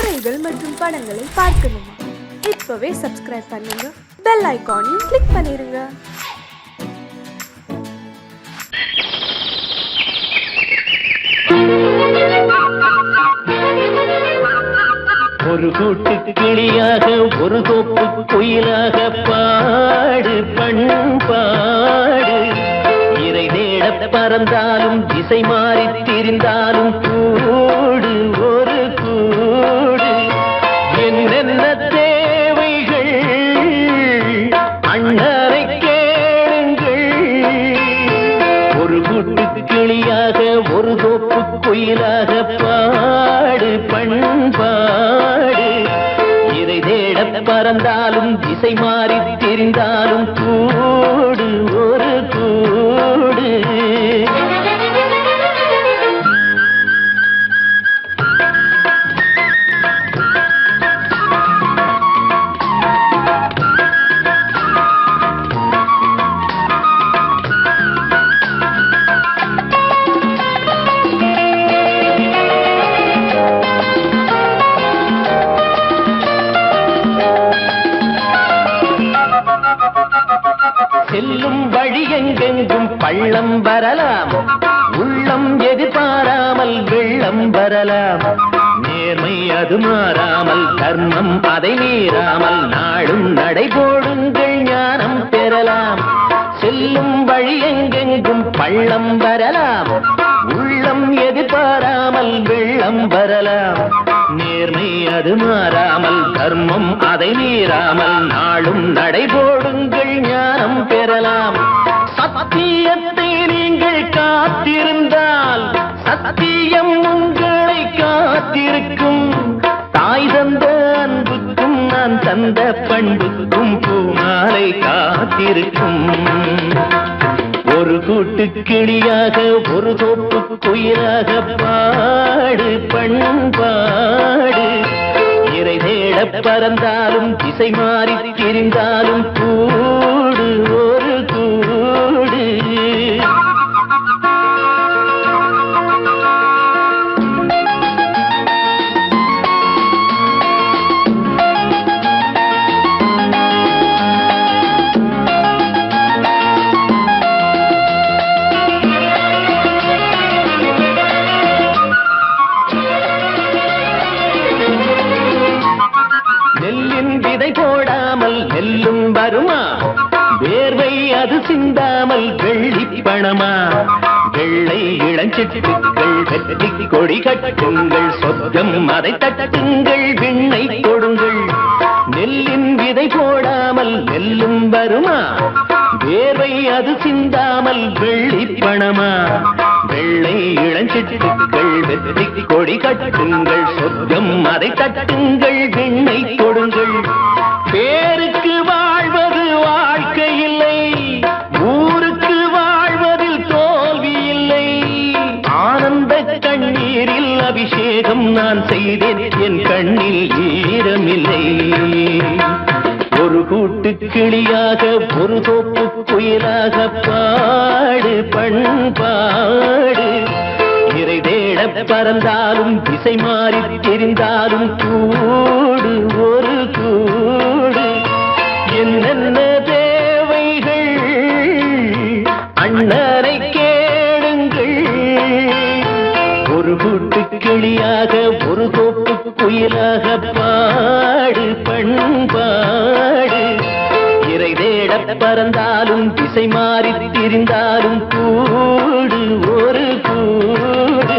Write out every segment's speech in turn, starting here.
கதைகள் மற்றும் படங்களை பார்க்கணுமா? இப்பவே சப்ஸ்கிரைப் பண்ணுங்க, பெல் ஐகானையும் கிளிக் பண்ணிருங்க. ஒரு கூட்டு கிளியாக ஒரு தோப்பு குயிலாக பாடு பண்பாடு. இறை தேட பறந்தாலும் திசை மாறி திரிந்தாலும் கூடு ஒரு கூடு. என்னென்ன தேவைகள் அண்ணரை கேளுங்கள். ஒரு கூட்டு கிளியாக ஒரு தோப்பு குயிலாக பாடு பண்பாடு. இதை தேட பறந்தாலும் திசை மாறி தெரிந்தாலும் கூடு ஒரு கூடு. செல்லும் வழி எங்கெங்கும் பள்ளம் வரலாம், உள்ளம் எதிர்பாராமல் வெள்ளம் வரலாம். நேர்மை அது மாறாமல், தர்மம் அதை மீறாமல், நாளும் நடைபோடுங்கள் ஞானம் பெறலாம். செல்லும் வழி எங்கெங்கும் பள்ளம் வரலாம், உள்ளம் எதிர்பாராமல் வெள்ளம் வரலாம். நேர்மை அது மாறாமல், தர்மம் அதை மீறாமல், நாளும் நடைபோடுங்கள் ஞானம் பெறலாம். சத்தியத்தை நீங்கள் காத்திருந்தால் சத்தியம் உங்களை காத்திருக்கும். தாய் தந்த அன்புக்கும் நான் தந்த பண்புக்கும் பூமாலை காத்திருக்கும். ஒரு கூட்டு கிளியாக ஒரு தோப்பு குயிலாக பாடு பண்பாடு. இறை தேட பறந்தாலும் திசை மாறி திரிந்தாலும் கூடு ஒரு கூடு. போடாமல் நெல்லும் வருமா? வேர்வை அது சிந்தாமல் வெள்ளி பணமா? வெள்ளை இளஞ்சிட்டுகள் வெற்றி கொடி கட்டுங்கள், சொர்க்கம் அதை தட்டுங்கள், விண்ணை கொடுங்கள். நெல்லின் விதை போடாமல் நெல்லும் வருமா? வேர்வை அது சிந்தாமல் வெள்ளி பணமா? வெள்ளை இளஞ்சிட்டுகள் வெற்றி கொடி கட்டுங்கள், சொர்க்கம் அதை தட்டுங்கள், விண்ணை கொடுங்கள். பேருக்கு வாழ்வது வாழ்க்கை இல்லை, ஊருக்கு வாழ்வதில் தோல்வி இல்லை. ஆனந்த கண்ணீரில் அபிஷேகம் நான் செய்தேன், என் கண்ணில் ஈரமில்லை. ஒரு கூட்டு கிளியாக ஒரு தோப்பு குயிலாக பாடு பண்பாடு. இறை தேட பறந்தாலும் திசை மாறி தெரிந்தாலும் கூடு ஒரு கூடு. என்னென்ன தேவைகள் அண்ணரை கேளுங்கள். ஒரு கூட்டு கிளியாக ஒரு தோப்பு குயிலாக பாடு பண்பாடு. இறை தேட பறந்தாலும் திசை மாறி திரிந்தாலும் கூடு ஒரு கூடு.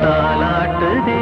தாலாட்டுதே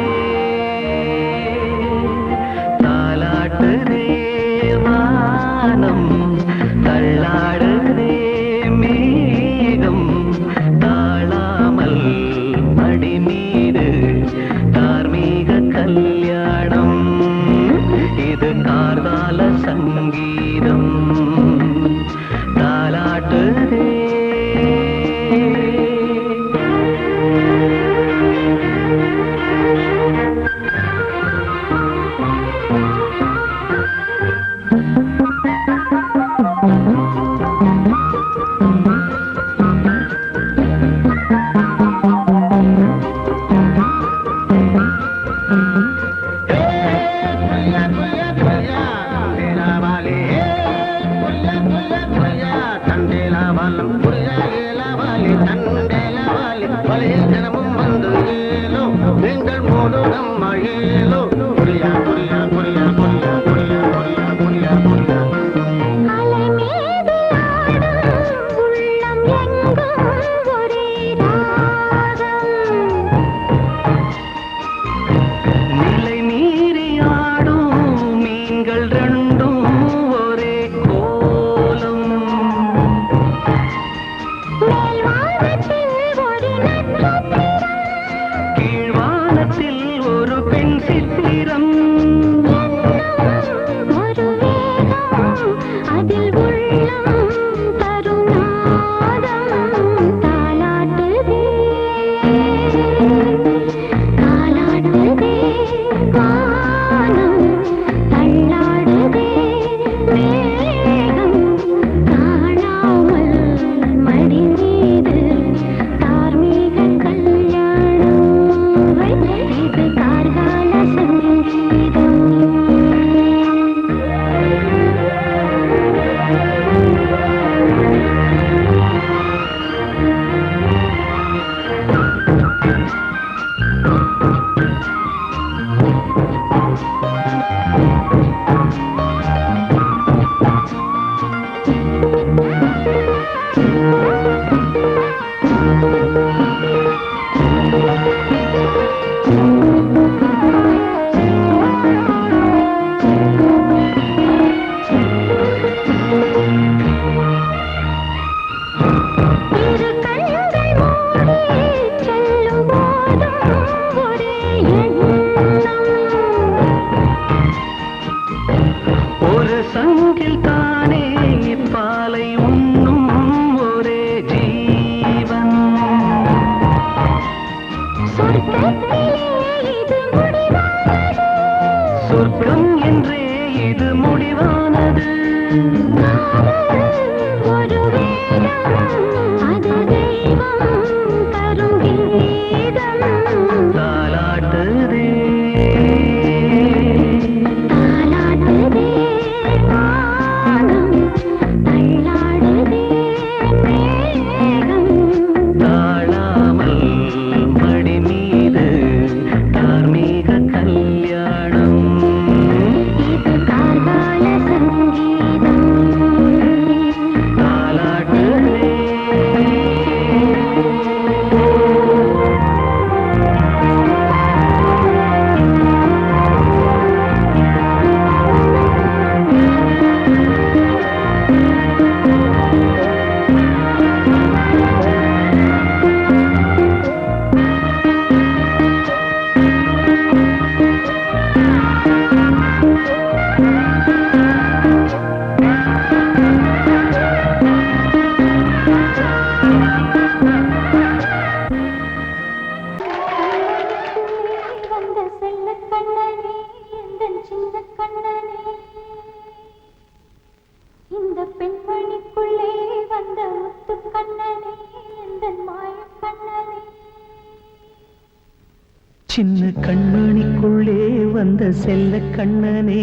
சின்ன கண்மணிக்குள்ளே வந்த செல்ல கண்ணனே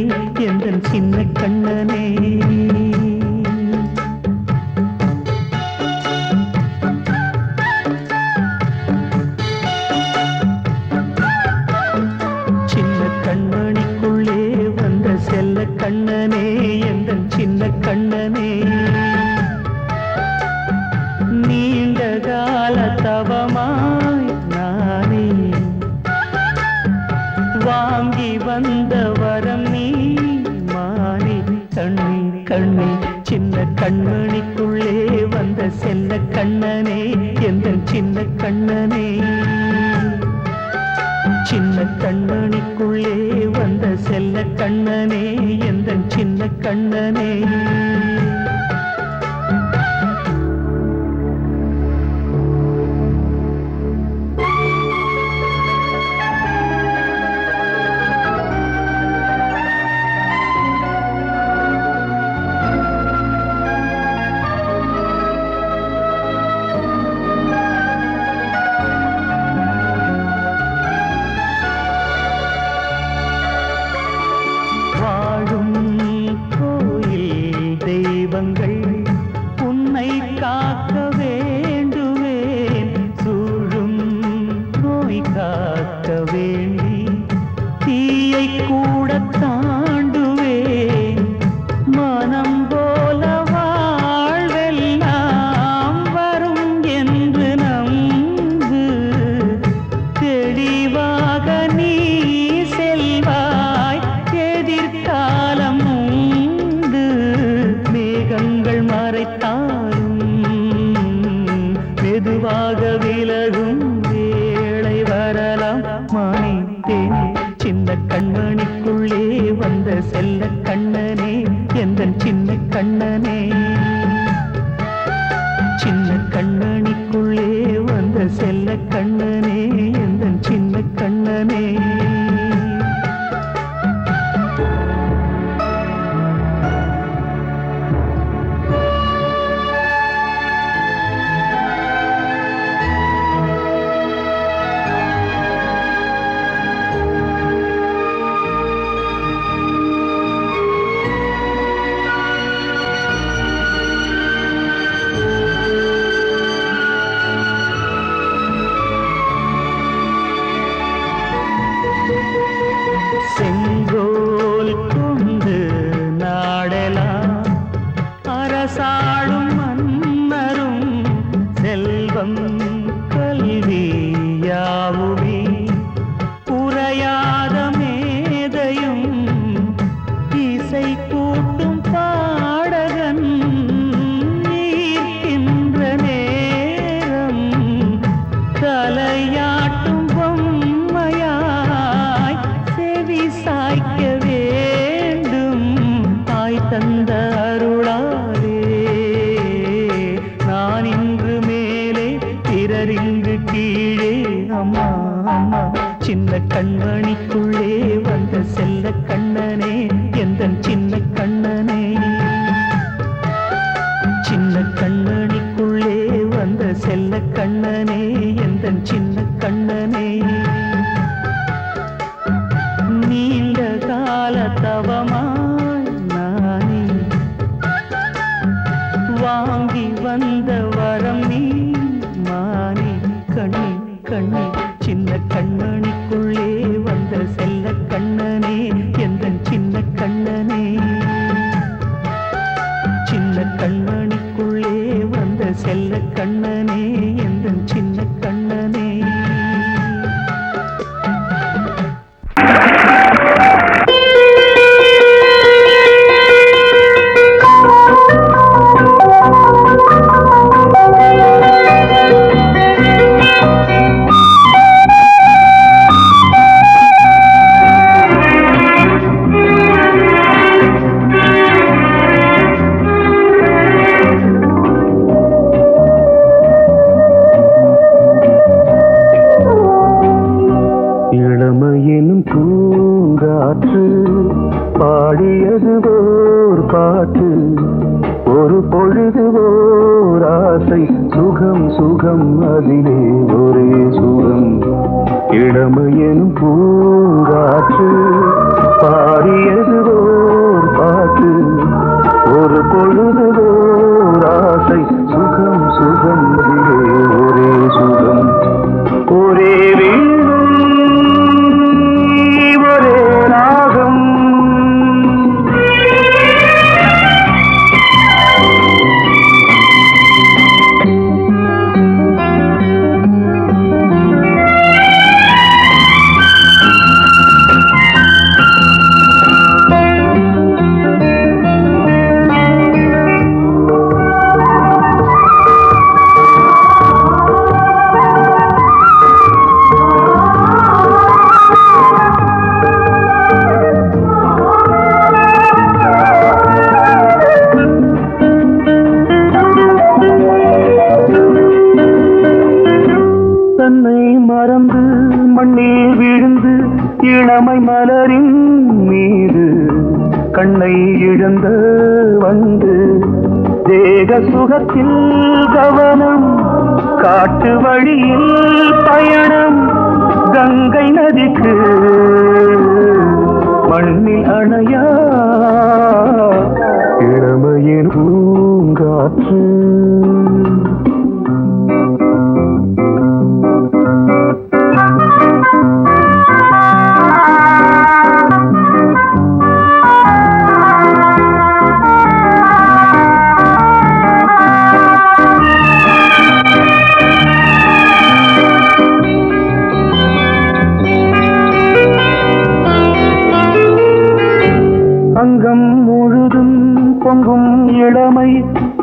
எந்தன் சின்ன கண்ணனே சின்ன கண்மணிக்குள்ளே வந்த செல்ல கண்ணனே எந்தன் சின்ன கண்ணனே நீண்ட கால தவமாய் நானே வாங்கி வந்த வரம் நீ மானே கண்ணே கண்ணே சின்ன கண்மணிக்குள்ளே வந்த செல்ல கண்ணனே எந்தன் சின்ன கண்ணனே சின்ன கண்மணிக்குள்ளே வந்த செல்ல கண்ணனே எந்தன் சின்ன கண்ணனே தீயை கூட தாண்டுவேன் மனம் போல வாழ்வெல்லாம் வரும் என்று நம்பு தெளிவாக நீ செல்வாய் எதிர்காலம் உண்டு மேகங்கள் மறைத்தாலும் மெதுவாக விலகும் வேளை வரலாம் மானே தேனே சின்ன கண்மணிக்குள்ளே வந்த செல்ல கண்ணனே எந்தன் சின்ன கண்ணனே சின்ன கண்ணனிக்குள்ளே வந்த செல்ல கண்ணனே எந்தன் சின்ன கண்ணனே செங்கோல் கொண்டு நாடலாம் அரசாளும் மன்னரும் செல்வம் கல்வி யாவுமே குறையாத மேதையும் இசை கூட்டும் பாடகன் ஈர்க்கின்ற நேரம் தலையாட்டும் பொம்மையாய் செவி சாய்க்க வேண்டும் தாய் தந்த அருளாலே நான் இன்று மேலே பிறரிங்கு கீழே அம்மா அம்மா சின்ன கண்மணிக்குள்ளே வந்த செல்ல கண்ணனே எந்தன் சின்ன கண்ணனே சின்ன கண்ணனிக்குள்ளே வந்த செல்ல கண்ணனே எந்தன் சின்ன கண்ணனே நீண்ட கால தவமாய் நானே வாங்கி வந்த வரம் நீ மானே கண்ணே கண்ணே சின்ன கண்ணனிக்குள்ளே வந்த செல்ல கண்ணனே எந்தன் சின்ன கண்ணனே சின்ன கண்ணனிக்குள்ளே வந்த செல்ல கண்ணனே எந்தன் சின்ன கண்ணனே இளமையினும் பூங்காற்று பாடியது ஓர் பாட்டு ஒரு பொழுது ஓர் ஆசை சுகம் சுகம் அதிலே ஒரே சுகம் இளமையினும் பூங்காற்று பாடியது ஓர் பாட்டு ஒரு பொழுது ஓர் ஆசை சுகம் சுகம் அதிலே ஒரே சுகம் ஒரே இளமை மலரின் மீது கண்ணை இழந்த வந்து தேக சுகத்தில் கவனம் காட்டு வழியில் பயணம் கங்கை நதிக்கு மண்ணில் அணையா இளமையின் பூங்காற்று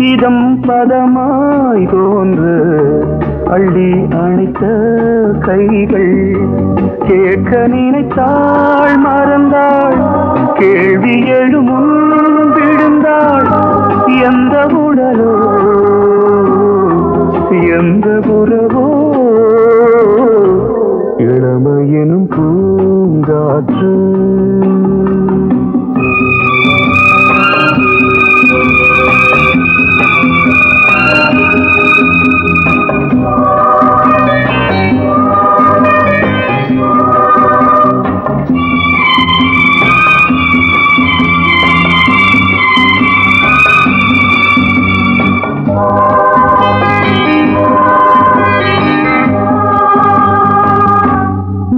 இதம் பதமாய் தோன்று அள்ளி அணைத்த கைகள் கேட்க நினைத்தாள் மறந்தாள் கேள்வி எழுமுன் விழுந்தாள் எந்த உடலோ எந்த புறவோ இளமையெனும் பூங்காற்று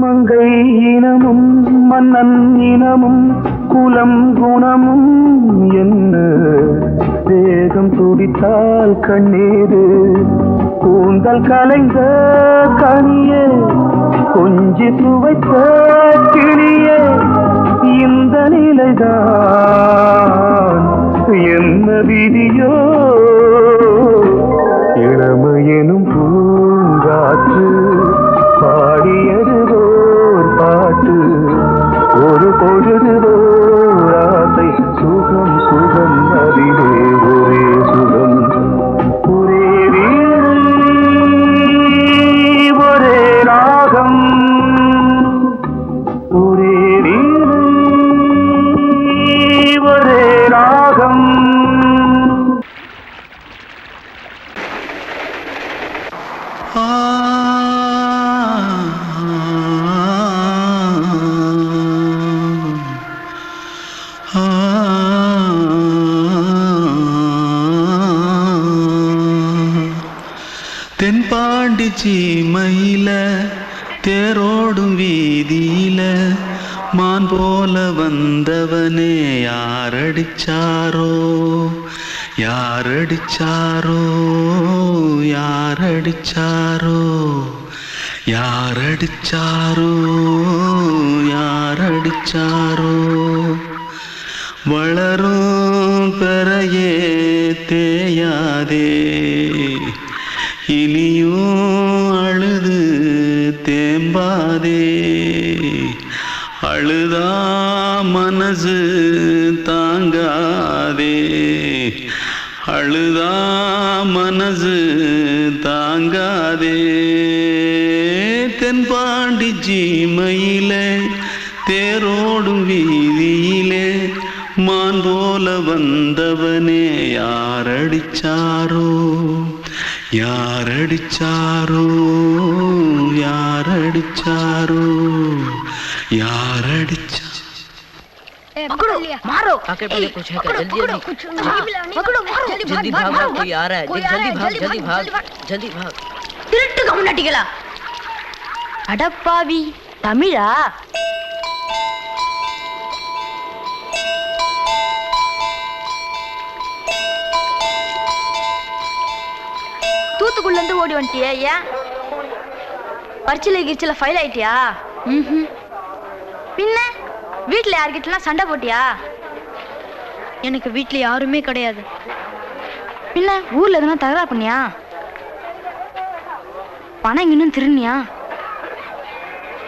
மங்கை இனமும் மன்னன் இனமும் குலம் குணமும் என்ன வேகம் துடித்தால் கண்ணீரு கூந்தல் கலைந்த கனியே கொஞ்சி சுவைத்த கிளியே இந்த நிலைதான் என்ன விதியோ இளமையெனும் பூங்காற்று பாடியது ஓர் பாட்டு ஒரு பொழுது ஓர் ஆசை சுகம் சுகம் அதிலே ஒரே சுகம் ஒரே வீடு ஒரே ராகம் ஒரே வீடு ஒரே ராகம் தென்பாண்டி சீமையில தேரோடும் வீதியில மான் போல வந்தவனே யாரடிச்சாரோ யாரடிச்சாரோ யாரடிச்சாரோ யாரடிச்சாரோ யாரடிச்சாரோ வளரும் பெறையே தேயாதே இனியும் அழுது தேம்பாதே அழுதா மனசு தாங்காதே அழுதா மனசு தாங்காதே தென்பாண்டி சீமையிலே தேரோடும் வீதியிலே மான் போல வந்தவனே யாரடிச்சாரோ யாரடிச்சாரோ யாரடிச்சாரோ யாரடிச்சா पकड़ो मारो आके पहले कुछ है क्या जल्दी जल्दी पकड़ो मारो जल्दी भाग कोई आ रहा है जल्दी भाग जल्दी भाग திருட்டு கம்முனட்டிகளா அடப்பாவி தமிழா தூத்துக்குள்ள இருந்து ஓடி வந்துட்டியா ஏன் பரிச்சில கிரிச்சில ஃபைல் ஆயிட்டியா பின்ன வீட்டுல யார்கிட்டலாம் சண்டை போட்டியா எனக்கு வீட்டுல யாருமே கிடையாது பின்ன ஊர்ல எதனா தகராறு பண்ணியா பணம் இன்னும் திருநியா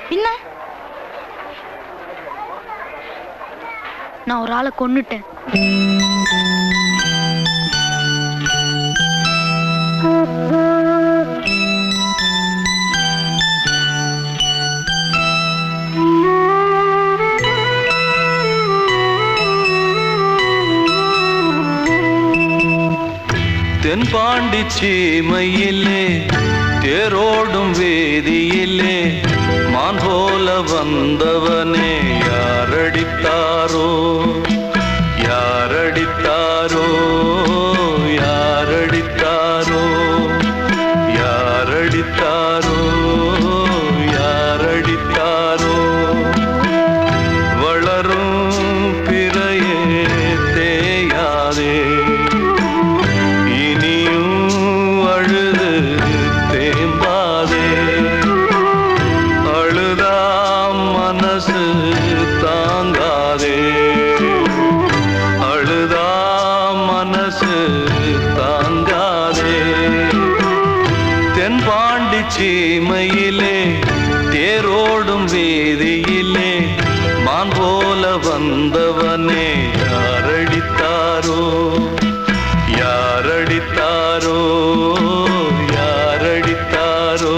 பின்ன நான் ஒரு ஆளை கொன்னுட்டேன் தென்பாண்டி சீமையிலே தேரோடும் வேதியிலே மான் போல வந்தவனே யாரடித்தாரோ யாரடித்தாரோ யாரடித்தாரோ யாரடித்தாரோ யாரடித்தாரோ வளரும் பிறையே தேயாதே மனசு மான் போல வந்தவனே யாரடித்தாரோ யாரடித்தாரோ யாரடித்தாரோ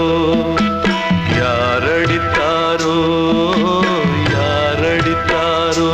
யாரடித்தாரோ யாரடித்தாரோ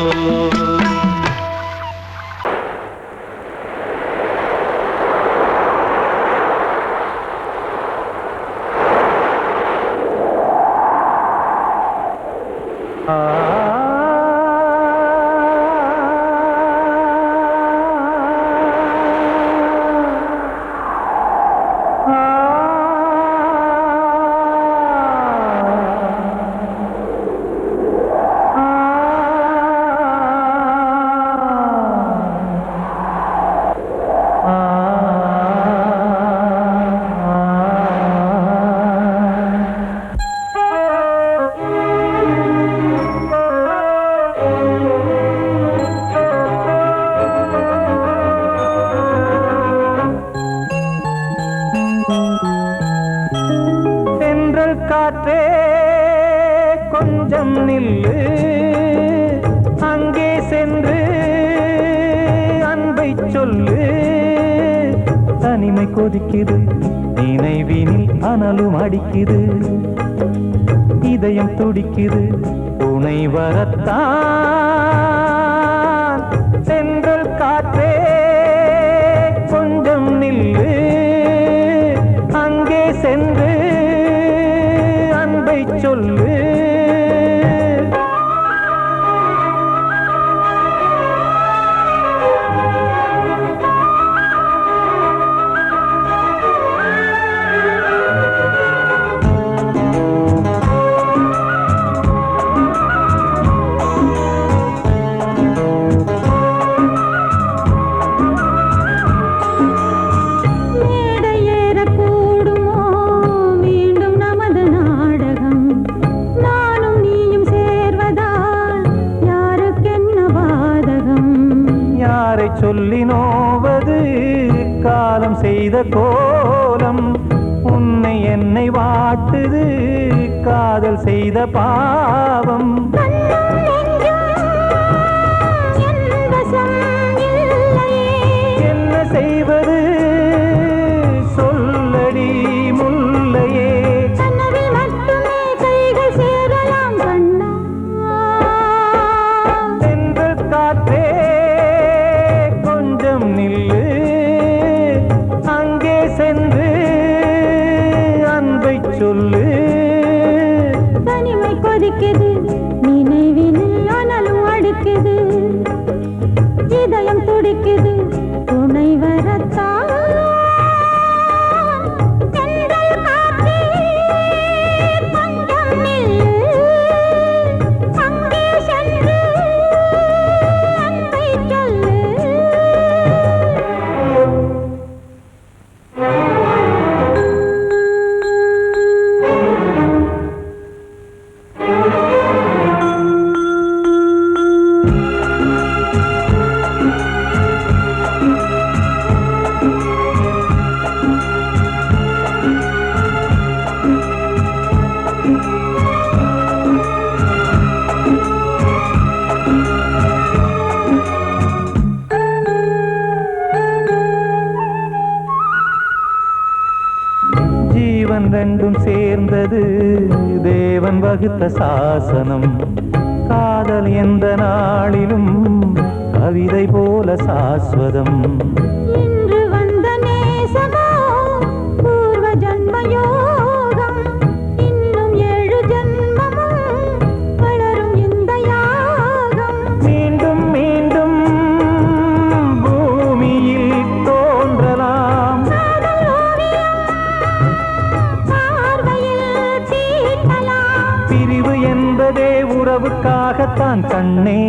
காற்றே கொஞ்சம் நில்லு அங்கே சென்று அன்பை சொல்லு தனிமை கொதிக்குது நினைவினில் அனலும் அடிக்குது இதயம் துடிக்குது துணை வரத்தான் சென்றல் காற்றே கொஞ்சம் நில்லு அங்கே சென்று அன்பை சொல்லு சொல்லி நோவது காலம் செய்த கோலம் உன்னை என்னை வாட்டுது காதல் செய்த பாவம் என்ன செய்வது சொல்லடி முல்லையே சென்று காற்றே நில்லு அங்கே சென்று அன்பை சொல்லு தனிமை கொதிக்குது நினைவினில் அனலும் அடிக்குது இதயம் துடிக்குது துணை வரத்தான் ஜீவன் ரெண்டும் சேர்ந்தது தேவன் வகுத்த சாசனம் காதல் எந்த நாளிலும் கவிதை போல சாஸ்வதம் இன்று வந்த நேசமோ பூர்வ ஜன்மயோகம் இன்னும் 7 ஜன்மமும் வளரும் இந்த யாகம் மீண்டும் மீண்டும் பூமியில் தோன்றலாம் பிரிவு என்பதே உறவுக்காகத்தான் கண்ணே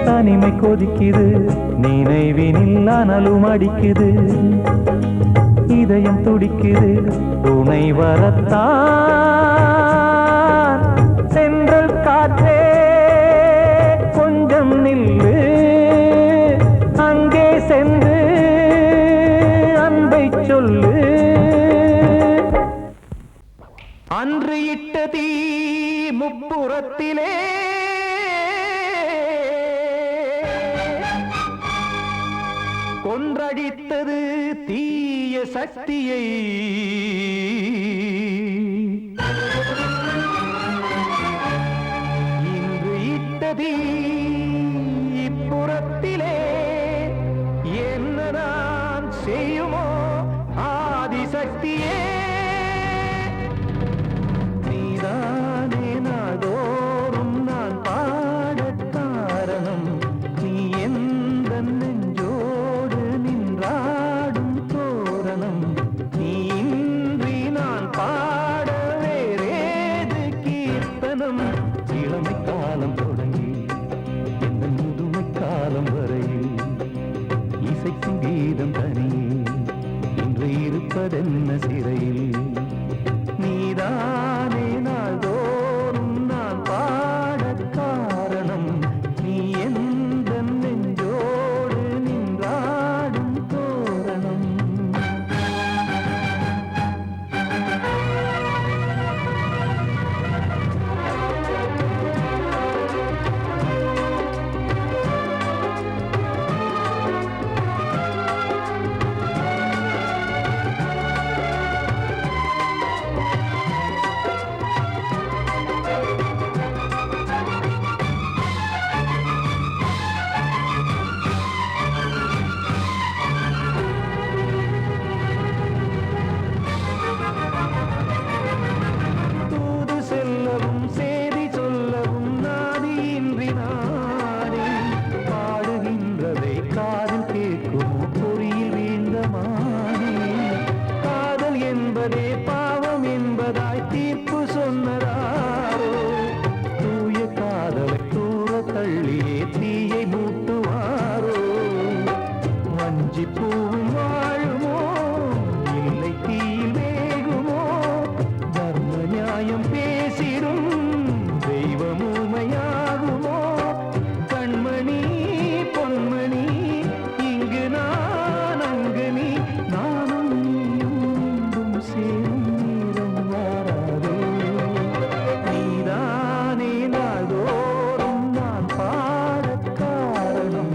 தனிமை கொதிக்குது நினைவினில் அனலும் அடிக்குது இதயம் துடிக்குது துணை வரத்தான் சென்றல் காற்றே கொஞ்சம் நில்லு தீ முப்புறத்திலே கொன்றடித்தது தீய சக்தியை இன்று இட்ட தீ இப்புறத்திலே என்ன நான் செய்யுமோ ஆதிசக்தியே நீதானே நாடோறும் நான் பாடக் காரணம் நீ எந்த நெஞ்சோடு நின்றாடும் தோரணம் நீ இன்றி நான் பாட வேறேது கீர்த்தனம் இளமை காலம் தொடங்கி எந்த முதுமை காலம் வரையில் இசைக்கும் கீதம் தனியே இன்று இருப்பதென்ன சிறையில் நீதானே நாள்தோறும் நான் பாடக் காரணம் நீ எந்த நெஞ்சோடு நின்றாடும் தோரணம் தூது செல்லவும் சேதி சொல்லவும் நாதியின்றி நானே பாடுகின்றதை காதில் கேட்கும் பொறியில் வீழ்ந்த மானே காதல் என்பதே பாவம் என்பதாய் தீர்ப்பு சொன்னதாரோ தூய காதலை தூர தள்ளியே தீயை மூட்டுவாரோ வஞ்சி பூவும் வாழுமோ இல்லை தீயில் வேகுமோ தர்ம நியாயம் பேசிடும் தெய்வமுமையாகுமோ கண்மணி பொன்மணி இங்கு நான் அங்கு நீ நானும் நீயும் மீண்டும் சேரும் நேரம் வாராதோ நீதானே நாள்தோறும் நான் பாடக் காரணம்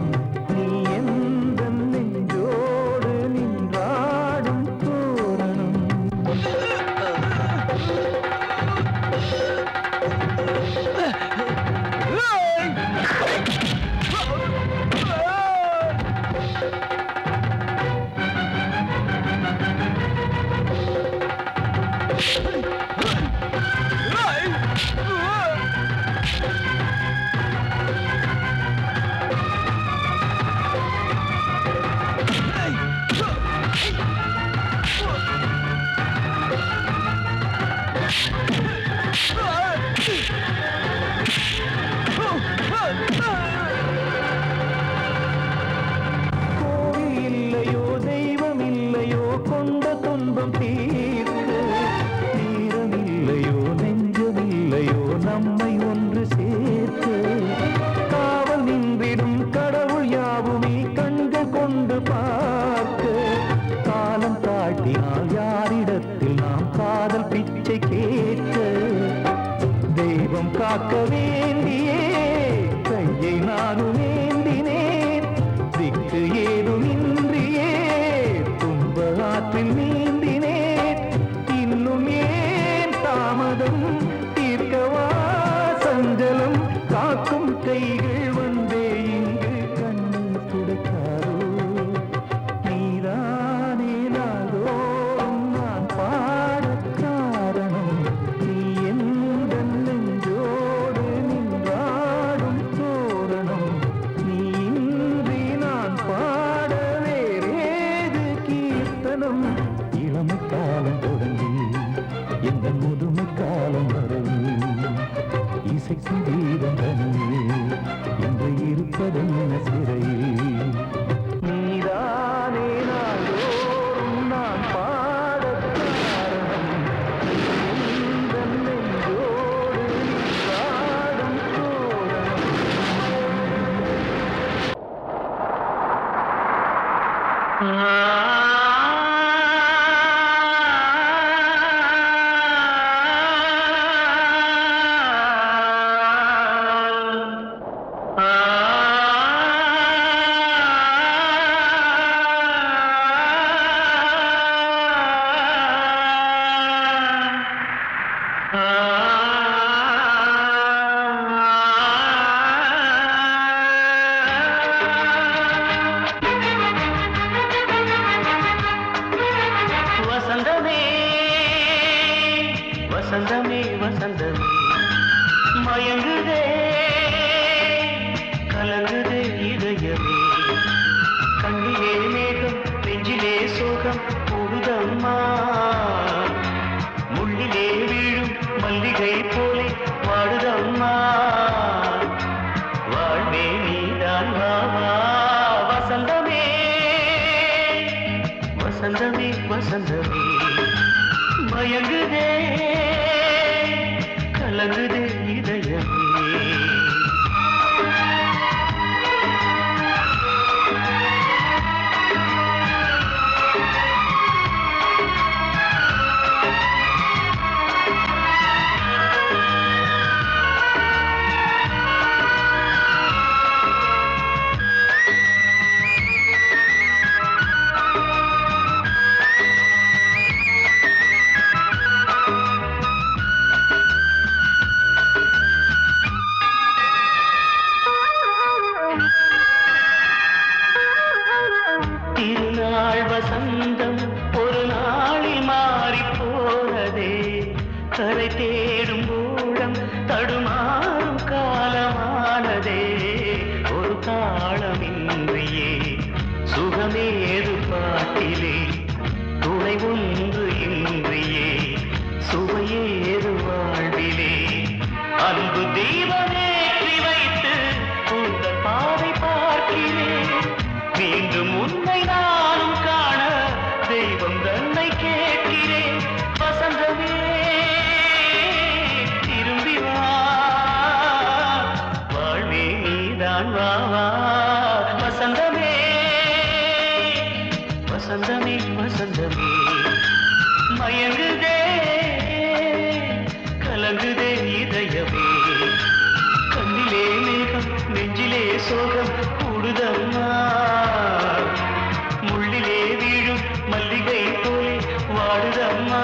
நீ எந்த நெஞ்சோடு நின்றாடும் தோரணம் கோவில் இல்லையோ தெய்வம் இல்லையோ கொண்ட துன்பம் தீர்க்க நேரம் இல்லையோ நெஞ்சம் இல்லையோ நம்மை ஒன்று சேர்க்க காவல் நின்றிடும் கடவுள் யாவுமே கண்கள் கொண்டு பார்க்க காலம் காட்டினால் யாரிடத்தில் நாம் காதல் பிச்சை கேட்க தெய்வம் காக்க வேண்டியே கையை நானும் ஏந்தினேன் திக்கு ஏதுமின்றியே துன்ப ஆற்றில் நீந்தினேன் இன்னும் ஏன் தாமதம் தீர்க்கவா சஞ்சலம் காக்கும் கைகள் வந்தே இங்கு கண்ணீர் துடைக்காரோ நீதானே நாள்தோறும் நான் பாடக் காரணம் நீ எந்த நெஞ்சோடு நின்றாடும் தோரணம் நீ இன்றி நான் பாட வேறேது கீர்த்தனம் இளமை காலம் தொடங்கி எந்த முதுமை காலம் வரையில் இசைக்கும் கீதம் தனியே இன்று இருப்பதென்ன சிறையில் நீதானே நாள்தோறும் நான் பாடக் காரணம் நீ எந்த நெஞ்சோடு நின்றாடும் தோரணம் வசந்தமே வசந்தமே மயங்குதே கலங்குதே இதயமே கண்ணிலே மேகம் நெஞ்சிலே சோகம் கூடுதம்மா முள்ளிலே வீழும் மல்லிகை போலே வாடுதம்மா வாழ்வே நீதான் வாவா வசந்தமே வசந்தமே வசந்தமே மயங்குதே கலங்குதே இதயமே திருநாள் வசந்தம் ஒரு நாளில் மாறி போனதே கரை தேடும் ஊழம் தடுமாறும் காலமானதே ஒரு தாளமின்றியே சுகமேது பாட்டிலே துணை ஒன்று இன்றியே சுவையேது வாழ்விலே அன்பு தீபமேற்றி வைத்து உங்கள் பாதை பார்க்கிறேன் மீண்டும் உன்னை நானும் காண தெய்வம் தன்னை கேட்கிறேன் வசந்தமே திரும்பி வா வாழ்வே நீதான் வா வா வசந்தமே வசந்தமே வசந்தமே மயங்குதே கலங்குதே இதயமே கண்ணிலே மேகம் நெஞ்சிலே சோகம் கூடுதம்மா முள்ளிலே வீழும் மல்லிகை போலே வாடுதம்மா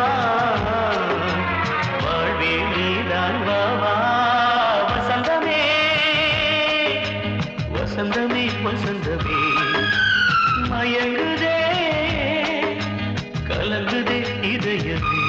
வாழ்வே நீதான் வா வா வசந்தமே வசந்தமே வசந்தமே மயங்குதே கலங்குதே இதயமே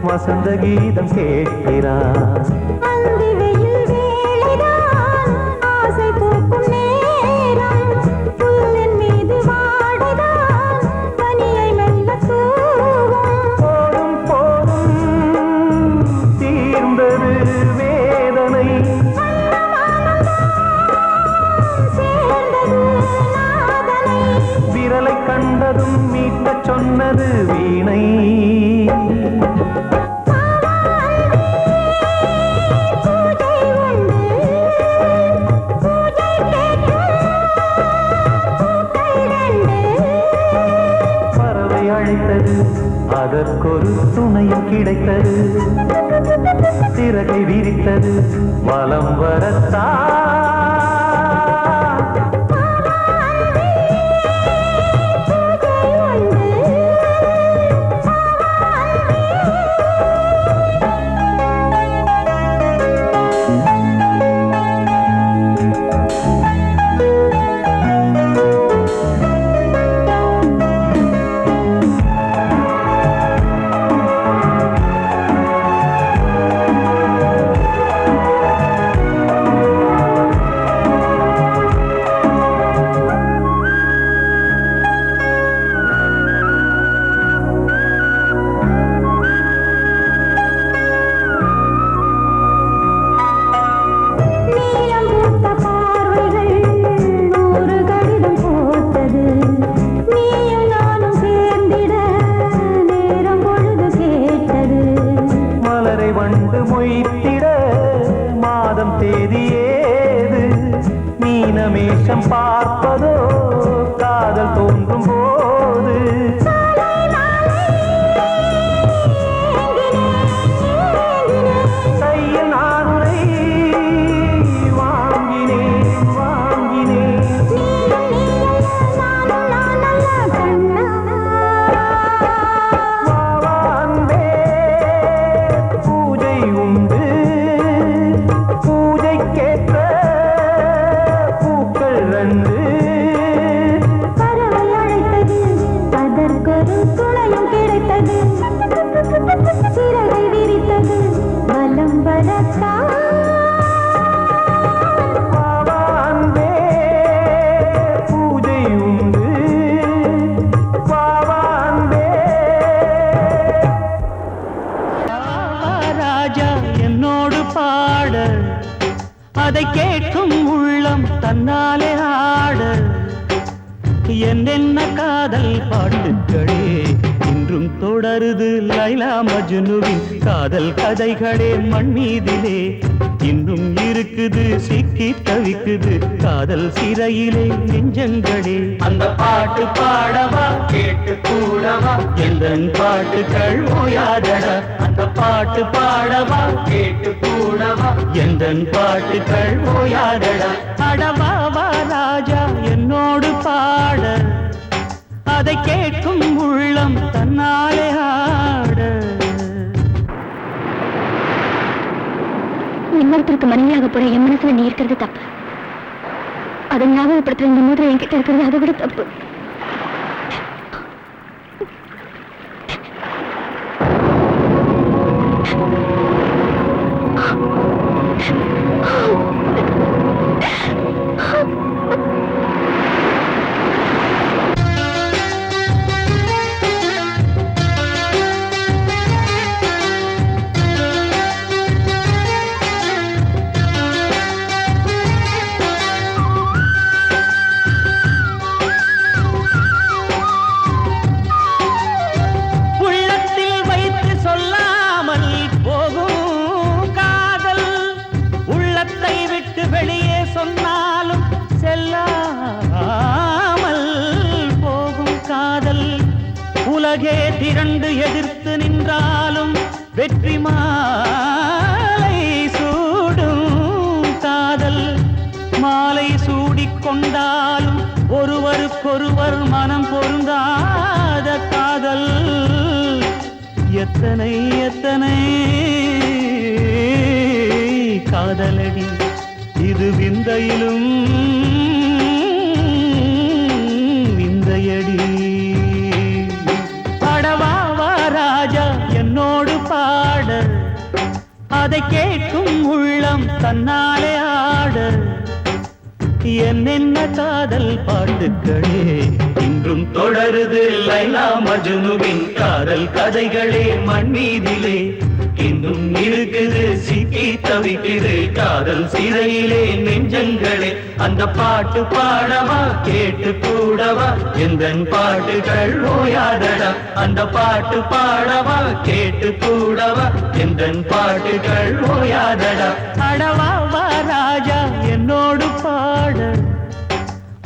வசந்த கீதம் கேட்கிறான். அந்தி வெயில் வேளைதான் ஆசை பூக்கும் நேரம், புல்லின் மீது வாடைதான் பனியை மெல்ல தூவும். போதும் போதும் சொன்னது வீணை. பறவை அழைத்தது, அதற்கொரு துணையும் கிடைத்தது. சிறகை விரித்தது, வலம் வரத்தான். மீனமேஷம் பார்ப்பதோ காதல் தோன்றும் போது. கையில் நான் உரை வாங்கினேன் வாங்கினேன். வாவாந்தே பூஜை உண்டு, பூஜைக்கேற்ற பறவை அழைத்தது, அதற்கொரு துணையும் கிடைத்தது. சிறகை விரித்தது, வலம் வரத்தான். பூஜை உண்டு வாவாந்தே. ராஜா என்னோடு பாட, அதை கேட்கும் உள்ளம் தன்னாலே ஆட. என்னென்ன காதல் பாட்டுக்களே இன்றும் தொடருது. லைலா மஜ்னுவின் காதல் கதைகளே மண் மீதிலே இன்னும் இருக்குது. சிக்கி தவிக்குது காதல் சிறையிலே நெஞ்சங்களே. அந்த பாட்டு பாடவா கேட்டு கூடவா எந்தன் பாட்டுகள் ஓயாதடா. அந்த பாட்டு பாடவா கேட்டு கூடவா எந்தன் பாட்டுகள் ஓயாதடா. அடவாவா ராஜா என்னோடு பாட, அதை கேட்கும் உள்ளம் தன்னாலே ஆட. இன்னொருத்தருக்கு மனைவியாக போற என் மனசுல நீ இருக்கிறது தப்பு. அதை ஞாபகப்படுத்துற இந்த மூதிரை என்கிட்ட இருக்கிறது அதை விட தப்பு. வெளியே சொன்னாலும் செல்லாமல் போகும் காதல். உலகே திரண்டு எதிர்த்து நின்றாலும் வெற்றி மாலை சூடும் காதல். மாலை சூடிக்கொண்டாலும் ஒருவருக்கொருவர் மனம் பொருந்தாத காதல். எத்தனை எத்தனை காதலடி இது விந்தையிலும் விந்தையடி. பாடவாவா ராஜா என்னோடு பாட, அதை கேட்கும் உள்ளம் தன்னாலே ஆட. என்னென்ன காதல் பாட்டுக்களே இன்றும் தொடருது. லைலா மஜ்னுவின் காதல் கதைகளே மண் மீதிலே. இன்னும் இருக்குது சிக்கி தவிக்குது காதல் சிறையிலே நெஞ்சங்களே அந்த பாட்டு பாடவா கேட்டு கூடவா எந்தன் பாட்டுகள் ஓயாதடா அந்த பாட்டு பாடவா கேட்டு கூடவா எந்தன் பாட்டுகள் ஓயாதடா அடவா வா ராஜா என்னோடு பாட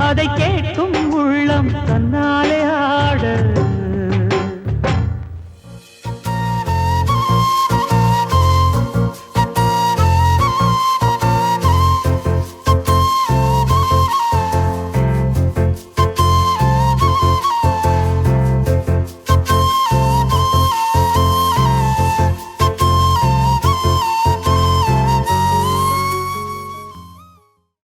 அதை கேட்கும் உள்ளம் தன்னாலே ஆட